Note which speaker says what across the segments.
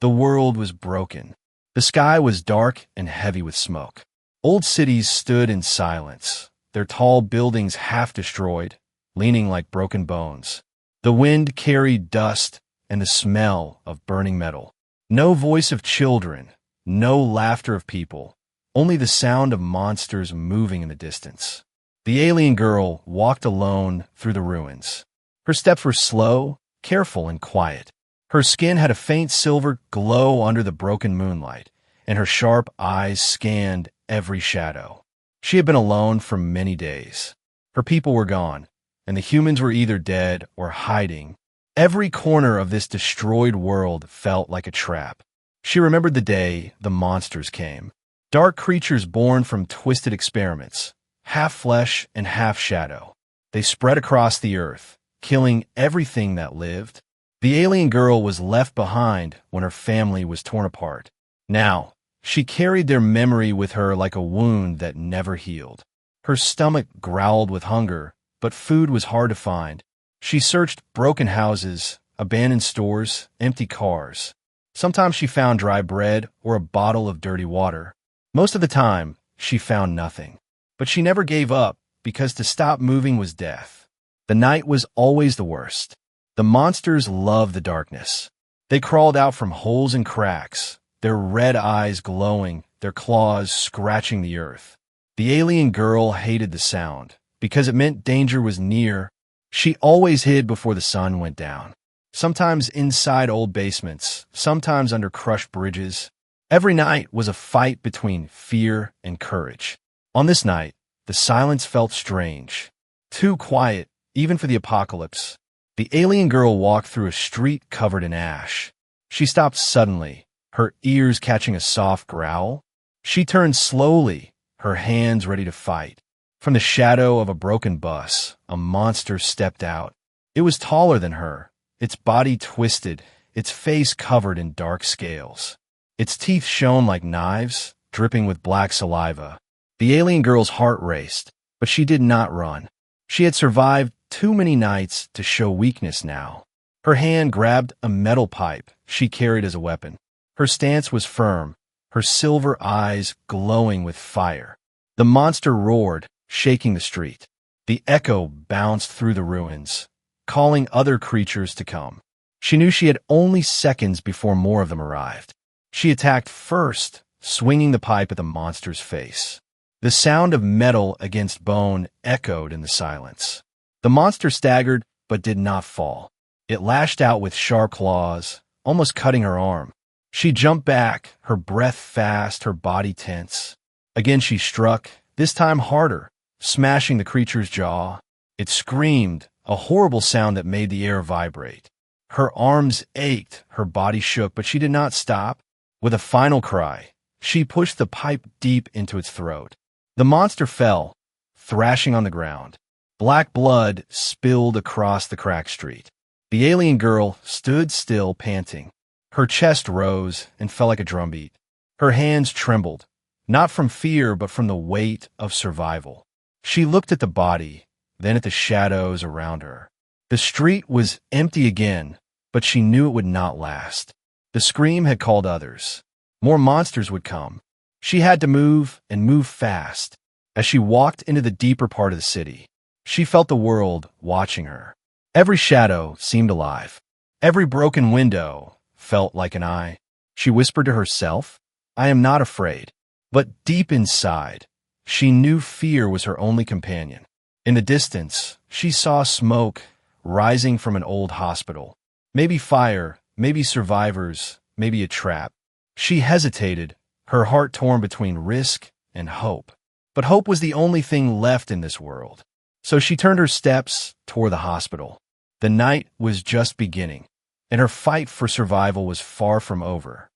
Speaker 1: The world was broken. The sky was dark and heavy with smoke. Old cities stood in silence, their tall buildings half destroyed, leaning like broken bones. The wind carried dust and the smell of burning metal. No voice of children, no laughter of people, only the sound of monsters moving in the distance. The alien girl walked alone through the ruins. Her steps were slow, careful, and quiet. Her skin had a faint silver glow under the broken moonlight, and her sharp eyes scanned every shadow. She had been alone for many days. Her people were gone, and the humans were either dead or hiding. Every corner of this destroyed world felt like a trap. She remembered the day the monsters came. Dark creatures born from twisted experiments, half flesh and half shadow. They spread across the earth, killing everything that lived. The alien girl was left behind when her family was torn apart. Now, she carried their memory with her like a wound that never healed. Her stomach growled with hunger, but food was hard to find. She searched broken houses, abandoned stores, empty cars. Sometimes she found dry bread or a bottle of dirty water. Most of the time, she found nothing. But she never gave up, because to stop moving was death. The night was always the worst. The monsters loved the darkness. They crawled out from holes and cracks, their red eyes glowing, their claws scratching the earth. The alien girl hated the sound, because it meant danger was near. She always hid before the sun went down. Sometimes inside old basements, sometimes under crushed bridges. Every night was a fight between fear and courage. On this night, the silence felt strange. Too quiet, even for the apocalypse. The alien girl walked through a street covered in ash. She stopped suddenly, her ears catching a soft growl. She turned slowly, her hands ready to fight. From the shadow of a broken bus, a monster stepped out. It was taller than her, its body twisted, its face covered in dark scales. Its teeth shone like knives, dripping with black saliva. The alien girl's heart raced, but she did not run. She had survived too many nights to show weakness now. Her hand grabbed a metal pipe she carried as a weapon. Her stance was firm, her silver eyes glowing with fire. The monster roared, shaking the street. The echo bounced through the ruins, calling other creatures to come. She knew she had only seconds before more of them arrived. She attacked first, swinging the pipe at the monster's face. The sound of metal against bone echoed in the silence. The monster staggered, but did not fall. It lashed out with sharp claws, almost cutting her arm. She jumped back, her breath fast, her body tense. Again she struck, this time harder, smashing the creature's jaw. It screamed, a horrible sound that made the air vibrate. Her arms ached, her body shook, but she did not stop. With a final cry, she pushed the pipe deep into its throat. The monster fell, thrashing on the ground. Black blood spilled across the cracked street. The alien girl stood still, panting. Her chest rose and fell like a drumbeat. Her hands trembled, not from fear but from the weight of survival. She looked at the body, then at the shadows around her. The street was empty again, but she knew it would not last. The scream had called others. More monsters would come. She had to move, and move fast. As she walked into the deeper part of the city, she felt the world watching her. Every shadow seemed alive. Every broken window felt like an eye. She whispered to herself, "I am not afraid." But deep inside, she knew fear was her only companion. In the distance, she saw smoke rising from an old hospital. Maybe fire, maybe survivors, maybe a trap. She hesitated, her heart torn between risk and hope. But hope was the only thing left in this world. So she turned her steps toward the hospital. The night was just beginning, and her fight for survival was far from over.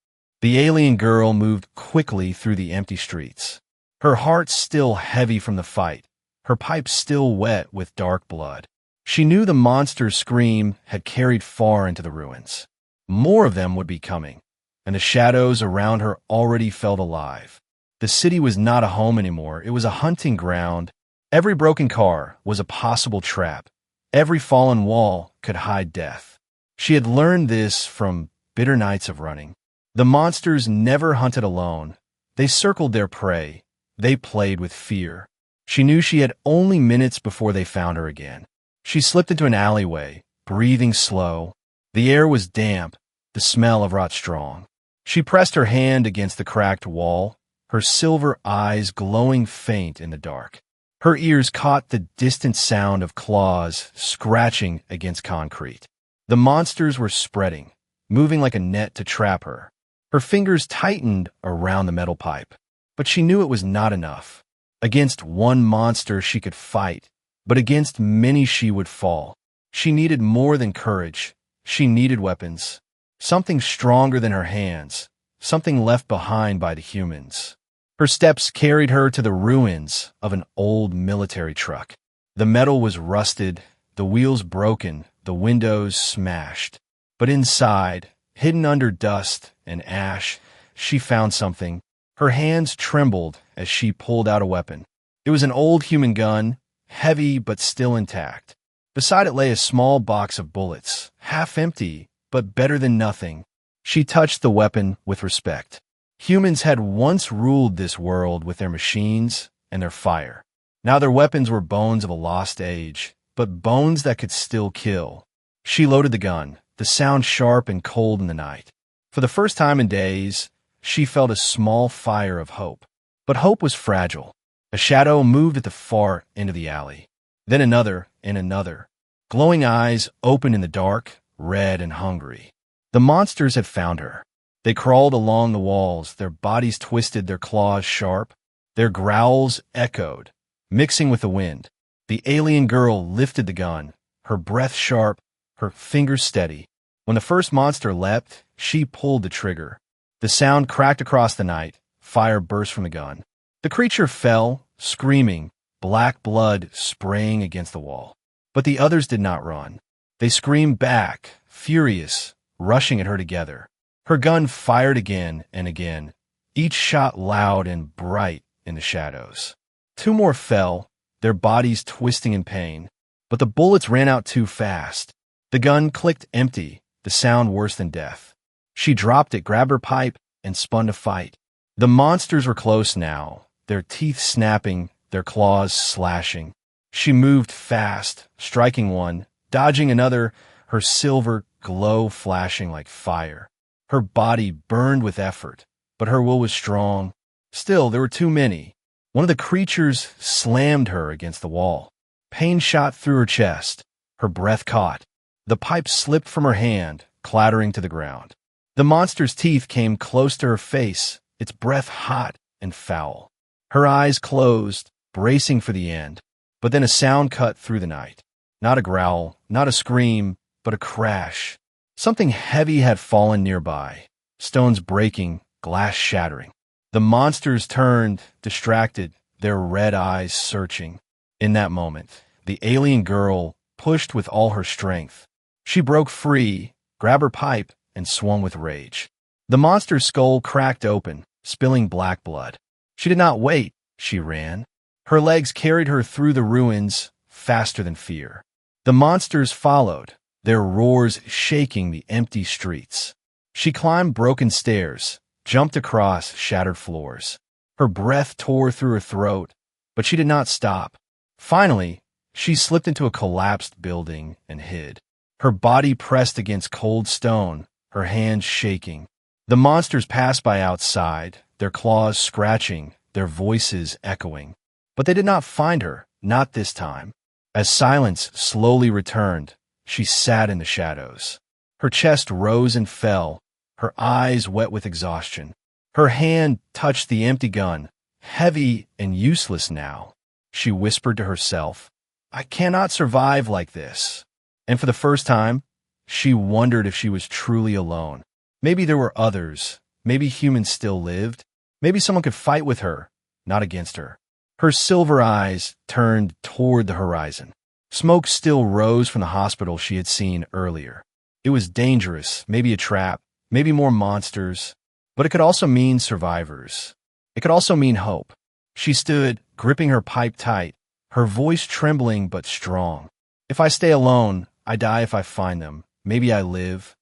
Speaker 1: The alien girl moved quickly through the empty streets. Her heart still heavy from the fight, her pipe still wet with dark blood. She knew the monster's scream had carried far into the ruins. More of them would be coming, and the shadows around her already felt alive. The city was not a home anymore, it was a hunting ground. Every broken car was a possible trap. Every fallen wall could hide death. She had learned this from bitter nights of running. The monsters never hunted alone. They circled their prey. They played with fear. She knew she had only minutes before they found her again. She slipped into an alleyway, breathing slow. The air was damp, the smell of rot strong. She pressed her hand against the cracked wall, her silver eyes glowing faint in the dark. Her ears caught the distant sound of claws scratching against concrete. The monsters were spreading, moving like a net to trap her. Her fingers tightened around the metal pipe, but she knew it was not enough. Against one monster she could fight, but against many she would fall. She needed more than courage. She needed weapons. Something stronger than her hands, something left behind by the humans. Her steps carried her to the ruins of an old military truck. The metal was rusted, the wheels broken, the windows smashed. But inside, hidden under dust and ash, she found something. Her hands trembled as she pulled out a weapon. It was an old human gun, heavy but still intact. Beside it lay a small box of bullets, half empty, but better than nothing. She touched the weapon with respect. Humans had once ruled this world with their machines and their fire. Now their weapons were bones of a lost age, but bones that could still kill. She loaded the gun, the sound sharp and cold in the night. For the first time in days, she felt a small fire of hope. But hope was fragile. A shadow moved at the far end of the alley. Then another and another. Glowing eyes opened in the dark, red and hungry. The monsters had found her. They crawled along the walls, their bodies twisted, their claws sharp. Their growls echoed, mixing with the wind. The alien girl lifted the gun, her breath sharp, her fingers steady. When the first monster leapt, she pulled the trigger. The sound cracked across the night. Fire burst from the gun. The creature fell, screaming, black blood spraying against the wall. But the others did not run. They screamed back, furious, rushing at her together. Her gun fired again and again, each shot loud and bright in the shadows. Two more fell, their bodies twisting in pain, but the bullets ran out too fast. The gun clicked empty, the sound worse than death. She dropped it, grabbed her pipe, and spun to fight. The monsters were close now, their teeth snapping, their claws slashing. She moved fast, striking one, dodging another, her silver glow flashing like fire. Her body burned with effort, but her will was strong. Still, there were too many. One of the creatures slammed her against the wall. Pain shot through her chest. Her breath caught. The pipe slipped from her hand, clattering to the ground. The monster's teeth came close to her face, its breath hot and foul. Her eyes closed, bracing for the end. But then a sound cut through the night. Not a growl, not a scream, but a crash. Something heavy had fallen nearby, stones breaking, glass shattering. The monsters turned, distracted, their red eyes searching. In that moment, the alien girl pushed with all her strength. She broke free, grabbed her pipe, and swung with rage. The monster's skull cracked open, spilling black blood. She did not wait, she ran. Her legs carried her through the ruins, faster than fear. The monsters followed, their roars shaking the empty streets. She climbed broken stairs, jumped across shattered floors. Her breath tore through her throat, but she did not stop. Finally, she slipped into a collapsed building and hid. Her body pressed against cold stone, her hands shaking. The monsters passed by outside, their claws scratching, their voices echoing. But they did not find her, not this time. As silence slowly returned, she sat in the shadows. Her chest rose and fell, her eyes wet with exhaustion. Her hand touched the empty gun, heavy and useless now. She whispered to herself, "I cannot survive like this." And for the first time, she wondered if she was truly alone. Maybe there were others. Maybe humans still lived. Maybe someone could fight with her, not against her. Her silver eyes turned toward the horizon. Smoke still rose from the hospital she had seen earlier. It was dangerous, maybe a trap, maybe more monsters, but it could also mean survivors. It could also mean hope. She stood, gripping her pipe tight, her voice trembling but strong. "If I stay alone, I die. If I find them, maybe I live."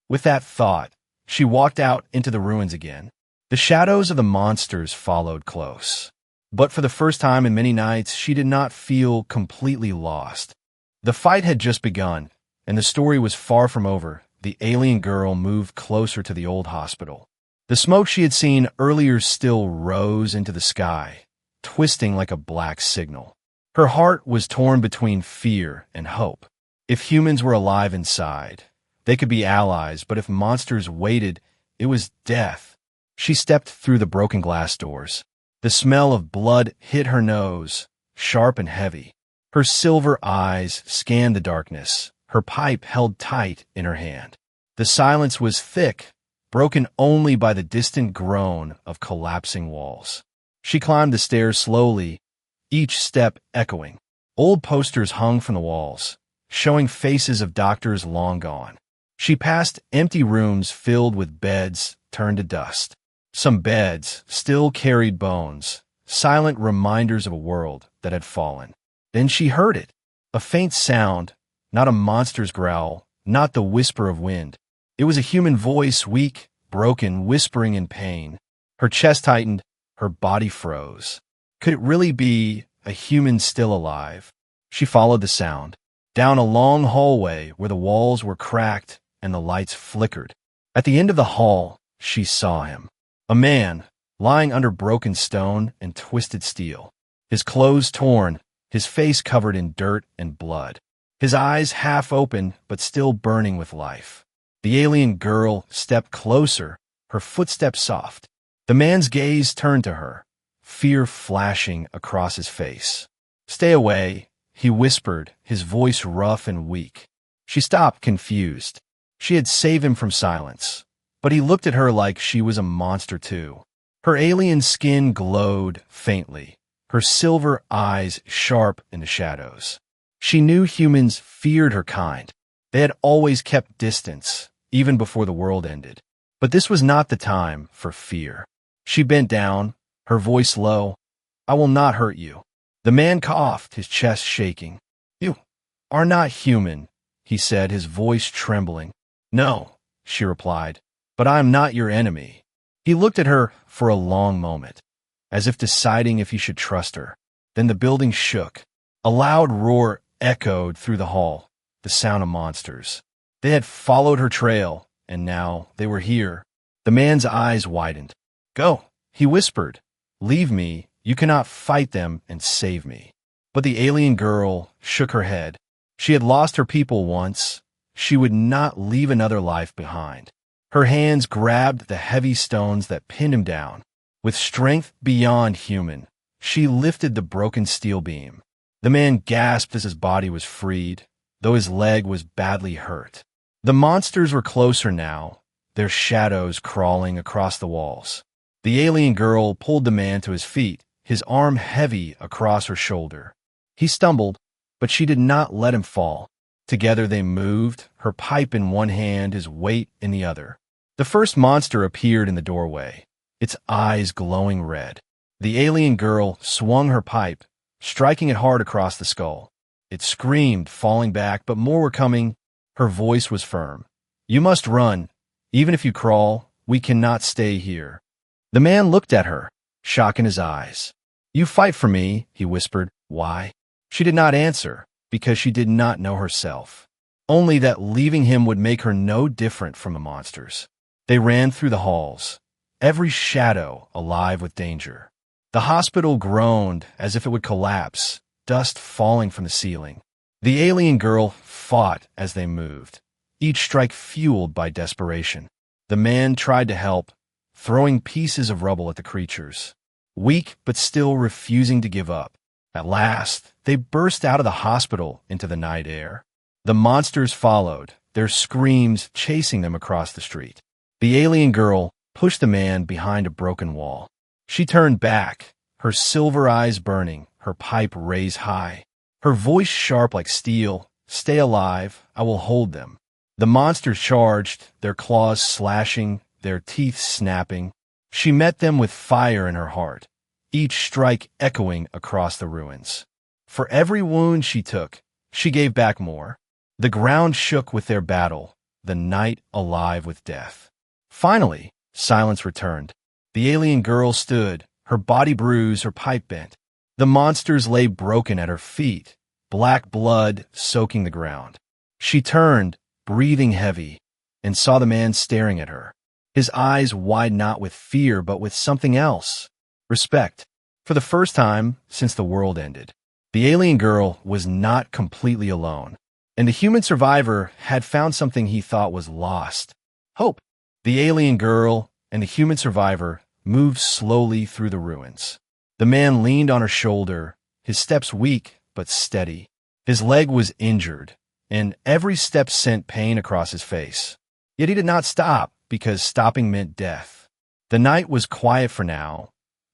Speaker 1: With that thought, She walked out into the ruins again. The shadows of the monsters followed close. But for the first time in many nights, she did not feel completely lost. The fight had just begun, and the story was far from over. The alien girl moved closer to the old hospital. The smoke she had seen earlier still rose into the sky, twisting like a black signal. Her heart was torn between fear and hope. If humans were alive inside, they could be allies, but if monsters waited, it was death. She stepped through the broken glass doors. The smell of blood hit her nose, sharp and heavy. Her silver eyes scanned the darkness, her pipe held tight in her hand. The silence was thick, broken only by the distant groan of collapsing walls. She climbed the stairs slowly, each step echoing. Old posters hung from the walls, showing faces of doctors long gone. She passed empty rooms filled with beds turned to dust. Some beds still carried bones, silent reminders of a world that had fallen. Then she heard it, a faint sound, not a monster's growl, not the whisper of wind. It was a human voice, weak, broken, whispering in pain. Her chest tightened, her body froze. Could it really be a human still alive? She followed the sound, down a long hallway where the walls were cracked and the lights flickered. At the end of the hall, she saw him. A man, lying under broken stone and twisted steel. His clothes torn, his face covered in dirt and blood. His eyes half open but still burning with life. The alien girl stepped closer, her footsteps soft. The man's gaze turned to her, fear flashing across his face. "Stay away," he whispered, his voice rough and weak. She stopped, confused. She had saved him from silence, but he looked at her like she was a monster too. Her alien skin glowed faintly, her silver eyes sharp in the shadows. She knew humans feared her kind. They had always kept distance, even before the world ended. But this was not the time for fear. She bent down, her voice low. "I will not hurt you." The man coughed, his chest shaking. "You are not human," he said, his voice trembling. "No," she replied, "but I am not your enemy." He looked at her for a long moment, as if deciding if he should trust her. Then the building shook. A loud roar echoed through the hall, the sound of monsters. They had followed her trail, and now they were here. The man's eyes widened. "Go," he whispered. "Leave me. You cannot fight them and save me." But the alien girl shook her head. She had lost her people once. She would not leave another life behind. Her hands grabbed the heavy stones that pinned him down. With strength beyond human, she lifted the broken steel beam. The man gasped as his body was freed, though his leg was badly hurt. The monsters were closer now, their shadows crawling across the walls. The alien girl pulled the man to his feet, his arm heavy across her shoulder. He stumbled, but she did not let him fall. Together they moved, her pipe in one hand, his weight in the other. The first monster appeared in the doorway, its eyes glowing red. The alien girl swung her pipe, striking it hard across the skull. It screamed, falling back, but more were coming. Her voice was firm. "You must run. Even if you crawl, we cannot stay here." The man looked at her, shock in his eyes. "You fight for me," he whispered. "Why?" She did not answer, because she did not know herself. Only that leaving him would make her no different from the monsters. They ran through the halls, every shadow alive with danger. The hospital groaned as if it would collapse, dust falling from the ceiling. The alien girl fought as they moved, each strike fueled by desperation. The man tried to help, throwing pieces of rubble at the creatures, weak but still refusing to give up. At last, they burst out of the hospital into the night air. The monsters followed, their screams chasing them across the street. The alien girl pushed the man behind a broken wall. She turned back, her silver eyes burning, her pipe raised high. Her voice sharp like steel. "Stay alive, I will hold them." The monsters charged, their claws slashing, their teeth snapping. She met them with fire in her heart, each strike echoing across the ruins. For every wound she took, she gave back more. The ground shook with their battle, the night alive with death. Finally, silence returned. The alien girl stood, her body bruised, her pipe bent. The monsters lay broken at her feet, black blood soaking the ground. She turned, breathing heavy, and saw the man staring at her. His eyes wide not with fear but with something else. Respect. For the first time since the world ended, the alien girl was not completely alone, and the human survivor had found something he thought was lost. Hope. The alien girl and the human survivor moved slowly through the ruins. The man leaned on her shoulder, his steps weak but steady. His leg was injured, and every step sent pain across his face. Yet he did not stop, because stopping meant death. The night was quiet for now,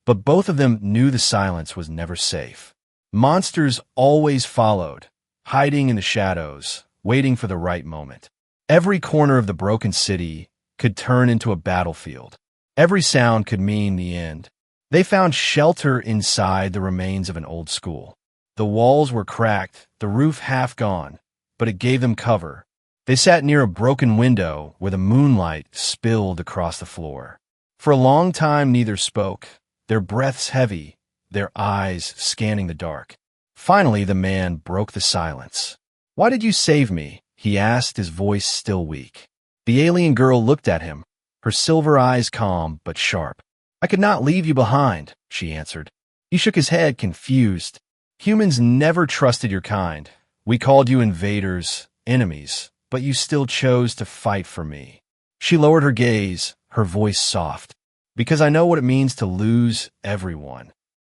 Speaker 1: but both of them knew the silence was never safe. Monsters always followed, hiding in the shadows, waiting for the right moment. Every corner of the broken city could turn into a battlefield. Every sound could mean the end. They found shelter inside the remains of an old school. The walls were cracked, the roof half gone, but it gave them cover. They sat near a broken window where the moonlight spilled across the floor. For a long time neither spoke, their breaths heavy, their eyes scanning the dark. Finally the man broke the silence. "Why did you save me?" he asked, his voice still weak. The alien girl looked at him, her silver eyes calm but sharp. "I could not leave you behind," she answered. He shook his head, confused. "Humans never trusted your kind. We called you invaders, enemies, but you still chose to fight for me." She lowered her gaze, her voice soft. "Because I know what it means to lose everyone."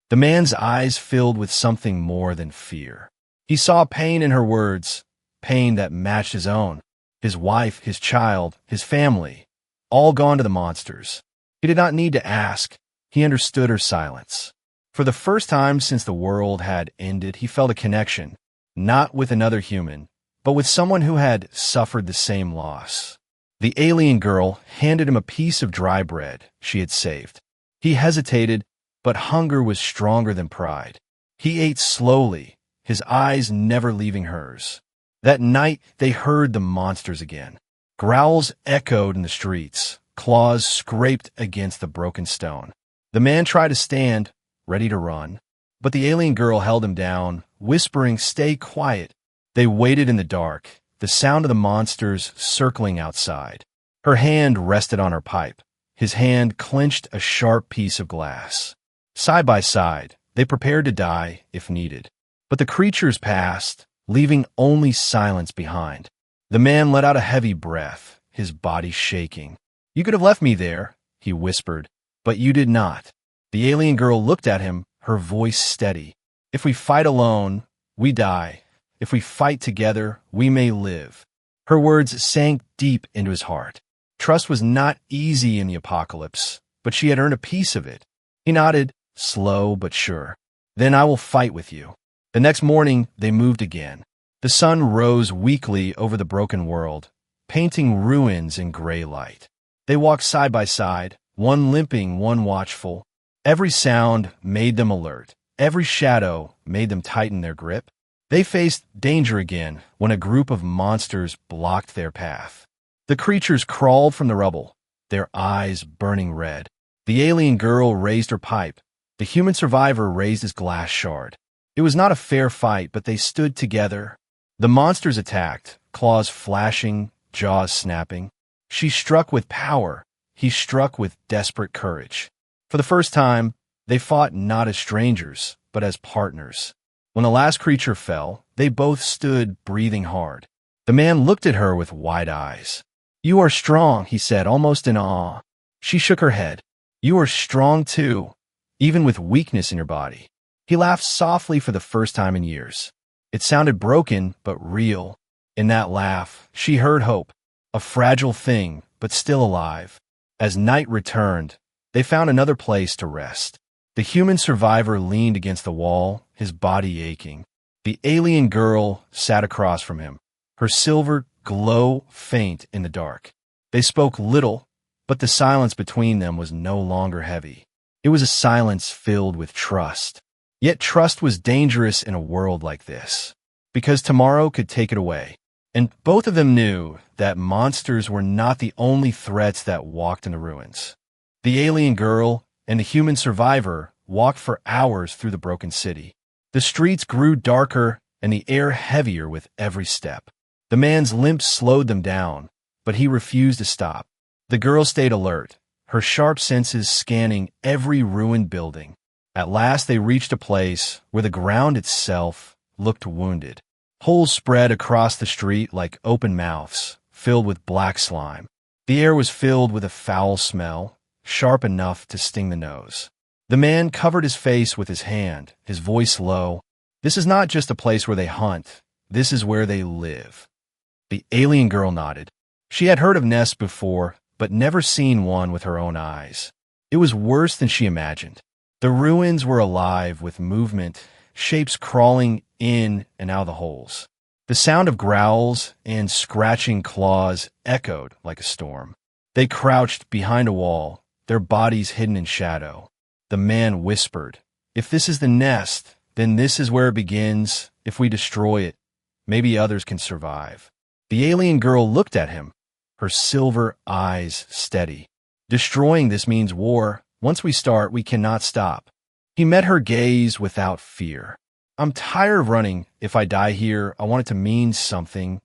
Speaker 1: The man's eyes filled with something more than fear. He saw pain in her words, pain that matched his own. His wife, his child, his family, all gone to the monsters. He did not need to ask. He understood her silence. For the first time since the world had ended, he felt a connection, not with another human, but with someone who had suffered the same loss. The alien girl handed him a piece of dry bread she had saved. He hesitated, but hunger was stronger than pride. He ate slowly, his eyes never leaving hers. That night they heard the monsters again. Growls echoed in the streets, claws scraped against the broken stone. The man tried to stand, ready to run, but the alien girl held him down, whispering, "Stay quiet." They waited in the dark, the sound of the monsters circling outside. Her hand rested on her pipe. His hand clenched a sharp piece of glass. Side by side, they prepared to die if needed. But the creatures passed, leaving only silence behind. The man let out a heavy breath, his body shaking. "You could have left me there," he whispered, "but you did not." The alien girl looked at him, her voice steady. "If we fight alone, we die. If we fight together, we may live." Her words sank deep into his heart. Trust was not easy in the apocalypse, but she had earned a piece of it. He nodded, slow but sure. "Then I will fight with you." The next morning, they moved again. The sun rose weakly over the broken world, painting ruins in gray light. They walked side by side, one limping, one watchful. Every sound made them alert. Every shadow made them tighten their grip. They faced danger again when a group of monsters blocked their path. The creatures crawled from the rubble, their eyes burning red. The alien girl raised her pipe. The human survivor raised his glass shard. It was not a fair fight, but they stood together. The monsters attacked, claws flashing, jaws snapping. She struck with power. He struck with desperate courage. For the first time, they fought not as strangers, but as partners. When the last creature fell, they both stood breathing hard. The man looked at her with wide eyes. "You are strong," he said, almost in awe. She shook her head. "You are strong too, even with weakness in your body." He laughed softly for the first time in years. It sounded broken, but real. In that laugh, she heard hope, a fragile thing, but still alive. As night returned, they found another place to rest. The human survivor leaned against the wall, his body aching. The alien girl sat across from him, her silver glow faint in the dark. They spoke little, but the silence between them was no longer heavy. It was a silence filled with trust. Yet trust was dangerous in a world like this, because tomorrow could take it away. And both of them knew that monsters were not the only threats that walked in the ruins. The alien girl and the human survivor walked for hours through the broken city. The streets grew darker and the air heavier with every step. The man's limp slowed them down, but he refused to stop. The girl stayed alert, her sharp senses scanning every ruined building. At last they reached a place where the ground itself looked wounded. Holes spread across the street like open mouths, filled with black slime. The air was filled with a foul smell, sharp enough to sting the nose. The man covered his face with his hand, his voice low. "This is not just a place where they hunt. This is where they live." The alien girl nodded. She had heard of nests before, but never seen one with her own eyes. It was worse than she imagined. The ruins were alive with movement, shapes crawling in and out of the holes. The sound of growls and scratching claws echoed like a storm. They crouched behind a wall, their bodies hidden in shadow. The man whispered, "If this is the nest, then this is where it begins. If we destroy it, maybe others can survive." The alien girl looked at him, her silver eyes steady. "Destroying this means war. Once we start, we cannot stop." He met her gaze without fear. "I'm tired of running. If I die here, I want it to mean something."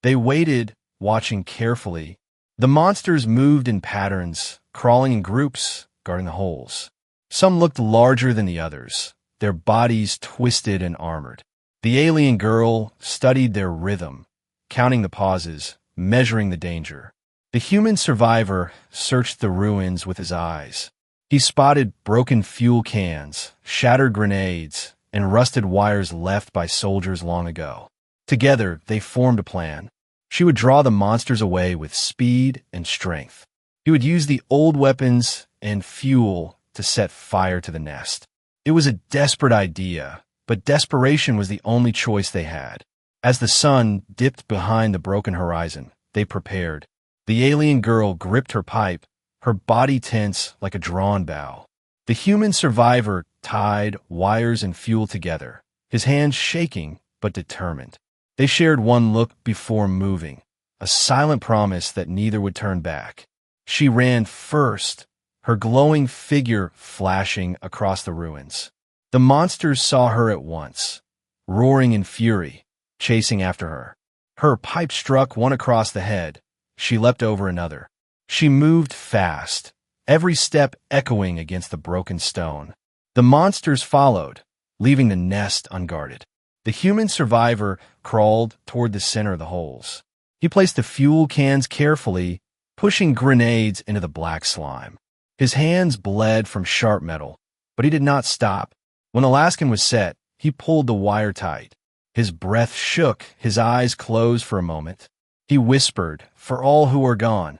Speaker 1: They waited, watching carefully. The monsters moved in patterns, crawling in groups, guarding the holes. Some looked larger than the others, their bodies twisted and armored. The alien girl studied their rhythm, counting the pauses, measuring the danger. The human survivor searched the ruins with his eyes. He spotted broken fuel cans, shattered grenades, and rusted wires left by soldiers long ago. Together, they formed a plan. She would draw the monsters away with speed and strength. He would use the old weapons and fuel to set fire to the nest. It was a desperate idea, but desperation was the only choice they had. As the sun dipped behind the broken horizon, they prepared. The alien girl gripped her pipe, her body tense like a drawn bow. The human survivor tied wires and fuel together, his hands shaking but determined. They shared one look before moving, a silent promise that neither would turn back. She ran first, her glowing figure flashing across the ruins. The monsters saw her at once, roaring in fury, chasing after her. Her pipe struck one across the head. She leapt over another. She moved fast, every step echoing against the broken stone. The monsters followed, leaving the nest unguarded. The human survivor crawled toward the center of the holes. He placed the fuel cans carefully, pushing grenades into the black slime. His hands bled from sharp metal, but he did not stop. When the last can was set, he pulled the wire tight. His breath shook, his eyes closed for a moment. He whispered, "For all who are gone,"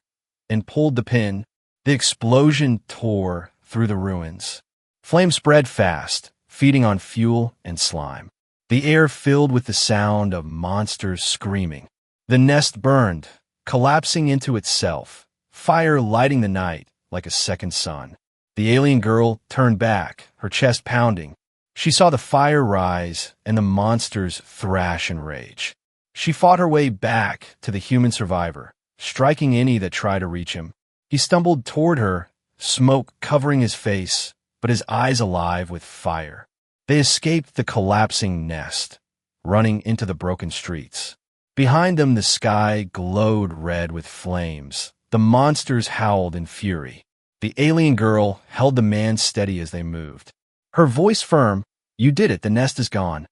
Speaker 1: and pulled the pin. The explosion tore through the ruins. Flames spread fast, feeding on fuel and slime. The air filled with the sound of monsters screaming. The nest burned, collapsing into itself, fire lighting the night like a second sun. The alien girl turned back, her chest pounding. She saw the fire rise and the monsters thrash in rage. She fought her way back to the human survivor, striking any that tried to reach him. He stumbled toward her, smoke covering his face, but his eyes alive with fire. They escaped the collapsing nest, running into the broken streets. Behind them, the sky glowed red with flames. The monsters howled in fury. The alien girl held the man steady as they moved. Her voice firm, "You did it, the nest is gone."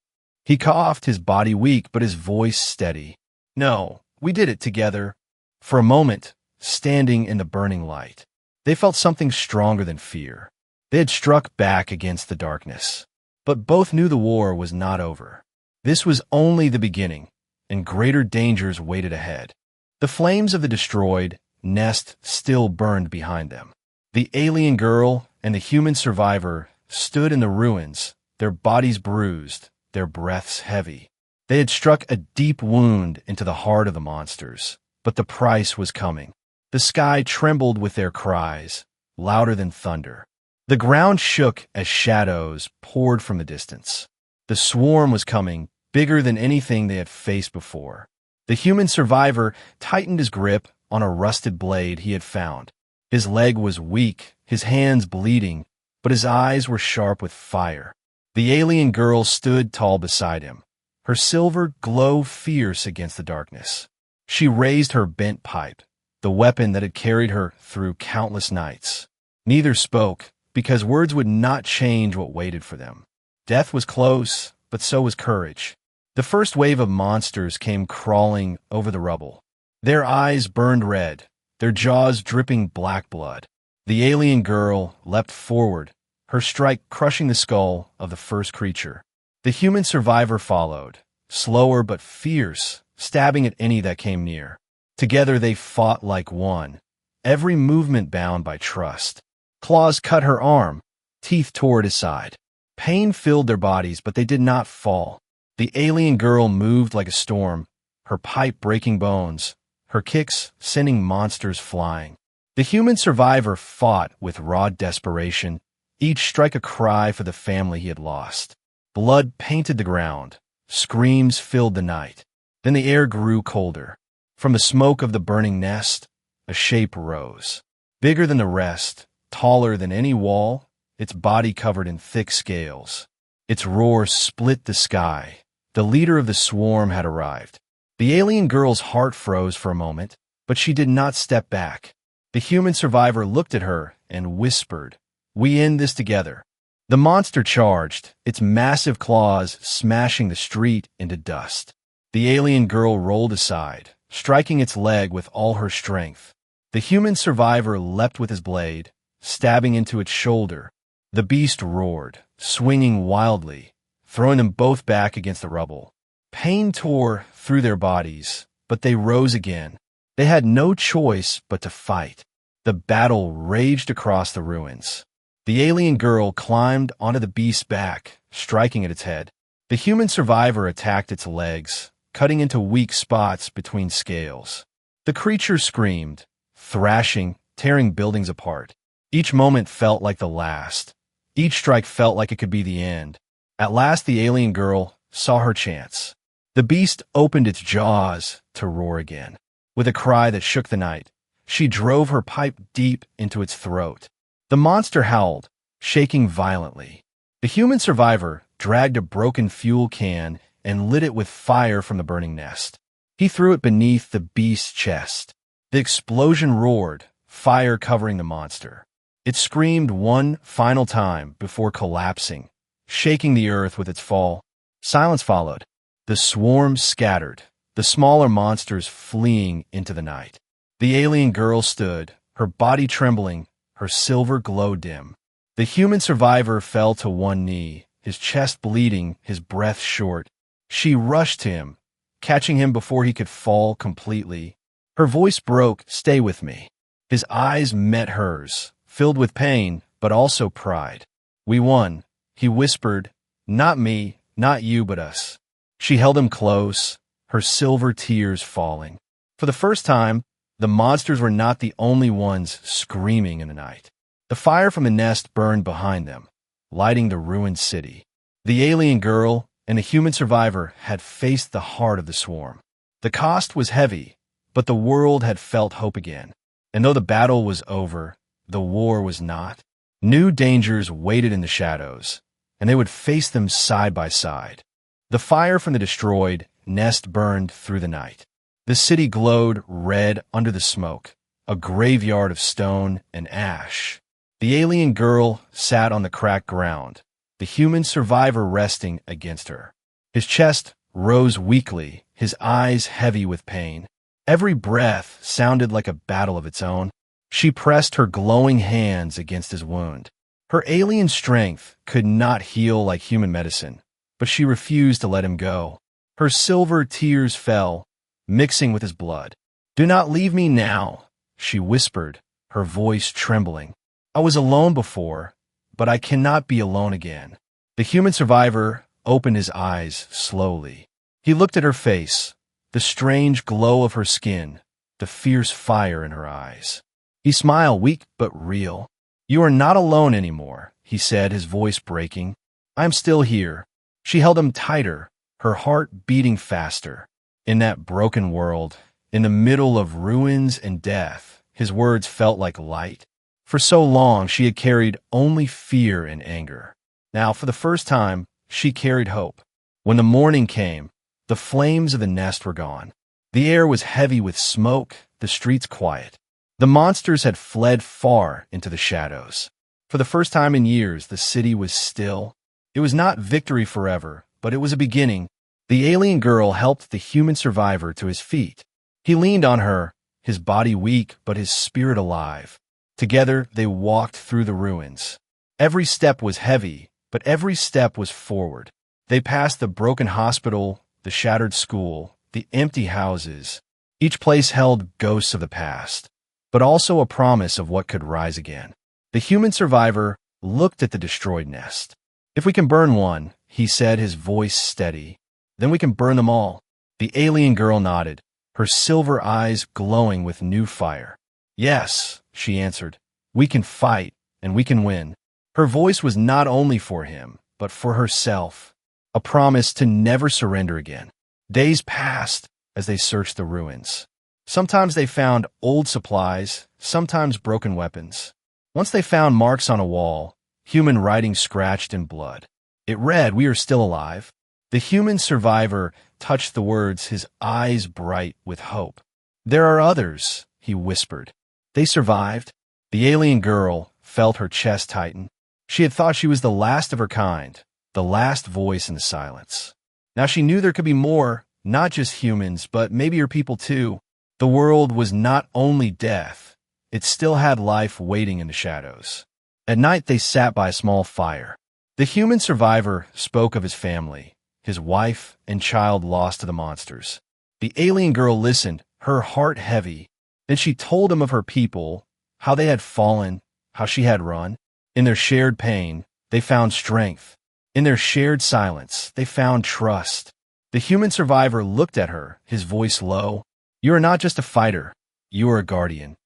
Speaker 1: He coughed, his body weak, but his voice steady. "No, we did it together." For a moment, standing in the burning light, they felt something stronger than fear. They had struck back against the darkness. But both knew the war was not over. This was only the beginning, and greater dangers waited ahead. The flames of the destroyed nest still burned behind them. The alien girl and the human survivor stood in the ruins, their bodies bruised, their breaths heavy. They had struck a deep wound into the heart of the monsters, but the price was coming. The sky trembled with their cries, louder than thunder. The ground shook as shadows poured from the distance. The swarm was coming, bigger than anything they had faced before. The human survivor tightened his grip on a rusted blade he had found. His leg was weak, his hands bleeding, but his eyes were sharp with fire. The alien girl stood tall beside him, her silver glow fierce against the darkness. She raised her bent pipe, the weapon that had carried her through countless nights. Neither spoke, because words would not change what waited for them. Death was close, but so was courage. The first wave of monsters came crawling over the rubble. Their eyes burned red, their jaws dripping black blood. The alien girl leapt forward, her strike crushing the skull of the first creature. The human survivor followed, slower but fierce, stabbing at any that came near. Together they fought like one, every movement bound by trust. Claws cut her arm, teeth tore at his side. Pain filled their bodies, but they did not fall. The alien girl moved like a storm, her pipe breaking bones, her kicks sending monsters flying. The human survivor fought with raw desperation, each strike a cry for the family he had lost. Blood painted the ground, screams filled the night. Then the air grew colder. From the smoke of the burning nest, a shape rose. Bigger than the rest, taller than any wall, its body covered in thick scales. Its roar split the sky. The leader of the swarm had arrived. The alien girl's heart froze for a moment, but she did not step back. The human survivor looked at her and whispered, "We end this together." The monster charged, its massive claws smashing the street into dust. The alien girl rolled aside, striking its leg with all her strength. The human survivor leapt with his blade, stabbing into its shoulder. The beast roared, swinging wildly, throwing them both back against the rubble. Pain tore through their bodies, but they rose again. They had no choice but to fight. The battle raged across the ruins. The alien girl climbed onto the beast's back, striking at its head. The human survivor attacked its legs, cutting into weak spots between scales. The creature screamed, thrashing, tearing buildings apart. Each moment felt like the last. Each strike felt like it could be the end. At last the alien girl saw her chance. The beast opened its jaws to roar again. With a cry that shook the night, she drove her pipe deep into its throat. The monster howled, shaking violently. The human survivor dragged a broken fuel can and lit it with fire from the burning nest. He threw it beneath the beast's chest. The explosion roared, fire covering the monster. It screamed one final time before collapsing, shaking the earth with its fall. Silence followed. The swarm scattered, the smaller monsters fleeing into the night. The alien girl stood, her body trembling, her silver glow dim. The human survivor fell to one knee, his chest bleeding, his breath short. She rushed to him, catching him before he could fall completely. Her voice broke, "Stay with me." His eyes met hers, filled with pain, but also pride. "We won," he whispered. "Not me, not you, but us." She held him close, her silver tears falling. For the first time, the monsters were not the only ones screaming in the night. The fire from the nest burned behind them, lighting the ruined city. The alien girl and the human survivor had faced the heart of the swarm. The cost was heavy, but the world had felt hope again. And though the battle was over, the war was not. New dangers waited in the shadows, and they would face them side by side. The fire from the destroyed nest burned through the night. The city glowed red under the smoke, a graveyard of stone and ash. The alien girl sat on the cracked ground, the human survivor resting against her. His chest rose weakly, his eyes heavy with pain. Every breath sounded like a battle of its own. She pressed her glowing hands against his wound. Her alien strength could not heal like human medicine, but she refused to let him go. Her silver tears fell, mixing with his blood. "Do not leave me now," she whispered, her voice trembling. "I was alone before, but I cannot be alone again." The human survivor opened his eyes slowly. He looked at her face, the strange glow of her skin, the fierce fire in her eyes. He smiled, weak but real. "You are not alone anymore," he said, his voice breaking. "I am still here." She held him tighter, her heart beating faster. In that broken world, in the middle of ruins and death, his words felt like light. For so long, she had carried only fear and anger. Now, for the first time, she carried hope. When the morning came, the flames of the nest were gone. The air was heavy with smoke, the streets quiet. The monsters had fled far into the shadows. For the first time in years, the city was still. It was not victory forever, but it was a beginning. The alien girl helped the human survivor to his feet. He leaned on her, his body weak but his spirit alive. Together, they walked through the ruins. Every step was heavy, but every step was forward. They passed the broken hospital, the shattered school, the empty houses. Each place held ghosts of the past, but also a promise of what could rise again. The human survivor looked at the destroyed nest. "If we can burn one," he said, his voice steady, "then we can burn them all." The alien girl nodded, her silver eyes glowing with new fire. "Yes," she answered, "we can fight, and we can win." Her voice was not only for him, but for herself, a promise to never surrender again. Days passed as they searched the ruins. Sometimes they found old supplies, sometimes broken weapons. Once they found marks on a wall, human writing scratched in blood. It read, "We are still alive." The human survivor touched the words, his eyes bright with hope. "There are others," he whispered. "They survived." The alien girl felt her chest tighten. She had thought she was the last of her kind, the last voice in the silence. Now she knew there could be more, not just humans, but maybe her people too. The world was not only death, it still had life waiting in the shadows. At night they sat by a small fire. The human survivor spoke of his family, his wife and child lost to the monsters. The alien girl listened, her heart heavy. Then she told him of her people, how they had fallen, how she had run. In their shared pain, they found strength. In their shared silence, they found trust. The human survivor looked at her, his voice low. "You are not just a fighter, you are a guardian."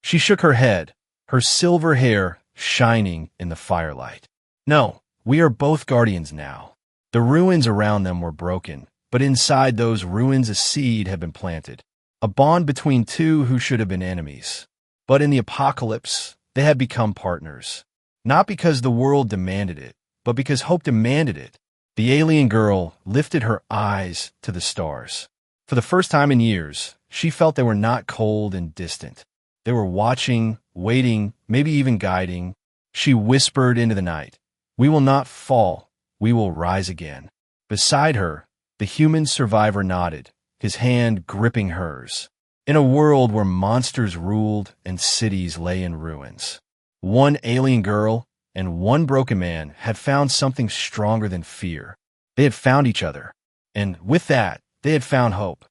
Speaker 1: She shook her head, her silver hair shining in the firelight. "No, we are both guardians now." The ruins around them were broken, but inside those ruins a seed had been planted, a bond between two who should have been enemies. But in the apocalypse, they had become partners. Not because the world demanded it, but because hope demanded it. The alien girl lifted her eyes to the stars. For the first time in years, she felt they were not cold and distant. They were watching, waiting, maybe even guiding. She whispered into the night, "We will not fall, we will rise again." Beside her, the human survivor nodded, his hand gripping hers. In a world where monsters ruled and cities lay in ruins, one alien girl and one broken man had found something stronger than fear. They had found each other, and with that, they had found hope.